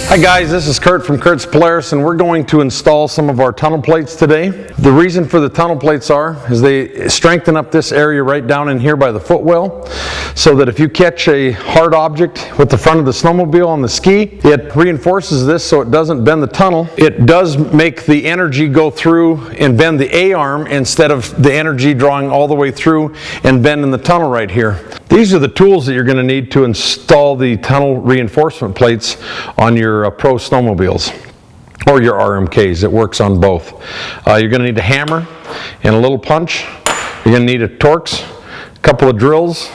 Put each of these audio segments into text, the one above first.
Hi guys, this is Kurt from Kurt's Polaris, and we're going to install some of our tunnel plates today. The reason for the tunnel plates is they strengthen up this area right down in here by the footwell, so that if you catch a hard object with the front of the snowmobile on the ski, it reinforces this so it doesn't bend the tunnel. It does make the energy go through and bend the A-arm instead of the energy drawing all the way through and bending the tunnel right here. These are the tools that you're going to need to install the tunnel reinforcement plates on your pro snowmobiles or your RMKs. It works on both. You're going to need a hammer and a little punch. You're going to need a Torx, a couple of drills,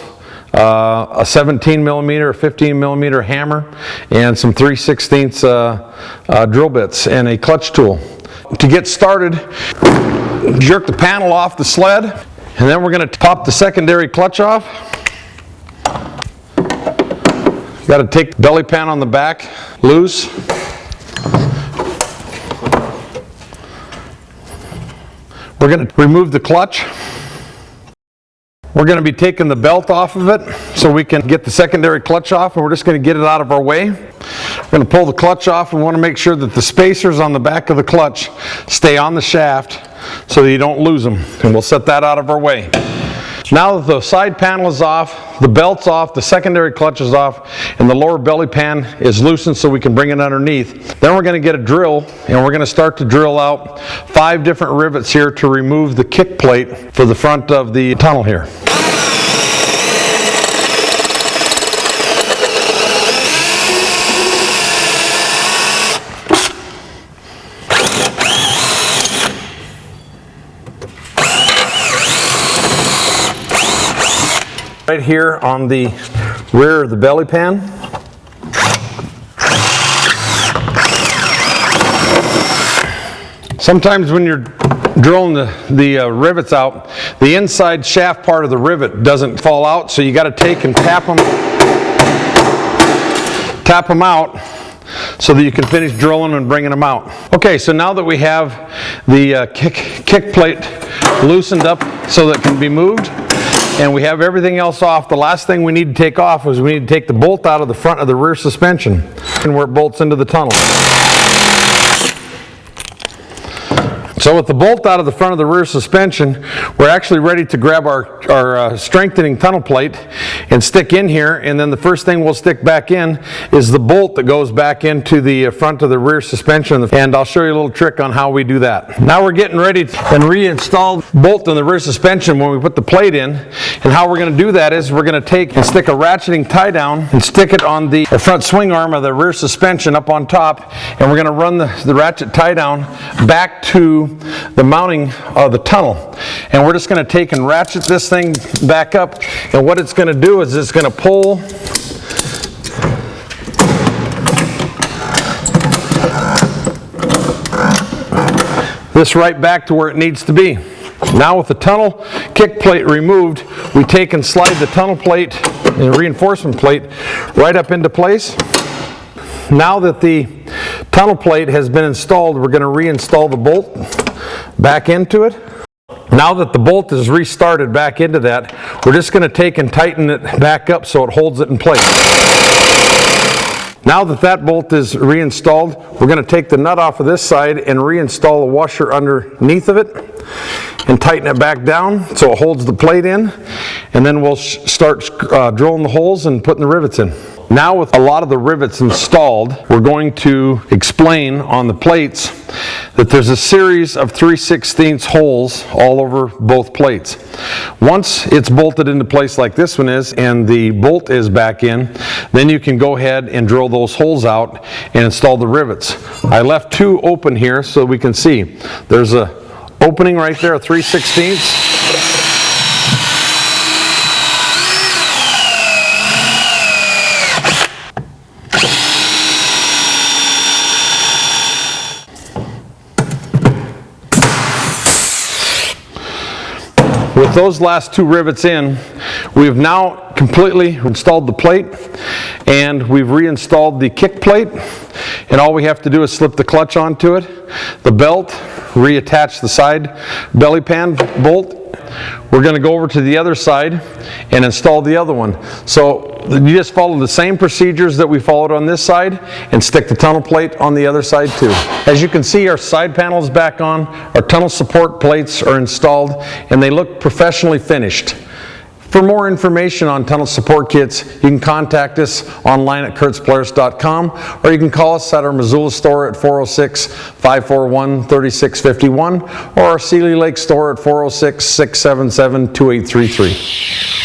a 17 millimeter, a 15 millimeter hammer, and some 3/16 drill bits and a clutch tool. To get started, jerk the panel off the sled, and then we're going to pop the secondary clutch off. Got to take the belly pan on the back loose. We're going to remove the clutch. We're going to be taking the belt off of it so we can get the secondary clutch off, and we're just going to get it out of our way. We're going to pull the clutch off, and we want to make sure that the spacers on the back of the clutch stay on the shaft so that you don't lose them, and we'll set that out of our way. Now that the side panel is off, the belt's off, the secondary clutch is off, and the lower belly pan is loosened so we can bring it underneath, then we're going to get a drill, and we're going to start to drill out 5 different rivets here to remove the kick plate for the front of the tunnel here. Right here on the rear of the belly pan. Sometimes when you're drilling the rivets out, the inside shaft part of the rivet doesn't fall out, so you got to take and tap them out so that you can finish drilling and bringing them out. Okay, so now that we have the kick plate loosened up so that it can be moved, and we have everything else off, the last thing we need to take off is we need to take the bolt out of the front of the rear suspension and where it bolts into the tunnel. So with the bolt out of the front of the rear suspension, we're actually ready to grab our strengthening tunnel plate and stick in here, and then the first thing we'll stick back in is the bolt that goes back into the front of the rear suspension, and I'll show you a little trick on how we do that. Now we're getting ready to reinstall the bolt in the rear suspension when we put the plate in, and how we're going to do that is we're going to take and stick a ratcheting tie down and stick it on the front swing arm of the rear suspension up on top, and we're going to run the ratchet tie down back to the mounting of the tunnel, and we're just going to take and ratchet this thing back up, and what it's going to do is it's going to pull this right back to where it needs to be. Now with the tunnel kick plate removed, we take and slide the tunnel plate and reinforcement plate right up into place. Now that the tunnel plate has been installed, we're going to reinstall the bolt back into it. Now that the bolt is restarted back into that, we're just going to take and tighten it back up so it holds it in place. Now that that bolt is reinstalled, we're going to take the nut off of this side and reinstall the washer underneath of it and tighten it back down so it holds the plate in, and then we'll start drilling the holes and putting the rivets in. Now with a lot of the rivets installed, we're going to explain on the plates that there's a series of 3/16 holes all over both plates. Once it's bolted into place like this one is, and the bolt is back in, then you can go ahead and drill those holes out and install the rivets. I left 2 open here so we can see. There's a opening right there, a 3/16. With those last 2 rivets in, we've now completely installed the plate, and we've reinstalled the kick plate, and all we have to do is slip the clutch onto it, the belt, reattach the side belly pan bolt, we're going to go over to the other side and install the other one. So you just follow the same procedures that we followed on this side and stick the tunnel plate on the other side too. As you can see, our side panel is back on, our tunnel support plates are installed, and they look professionally finished. For more information on tunnel support kits, you can contact us online at kurtzpolaris.com, or you can call us at our Missoula store at 406-541-3651, or our Sealy Lake store at 406-677-2833.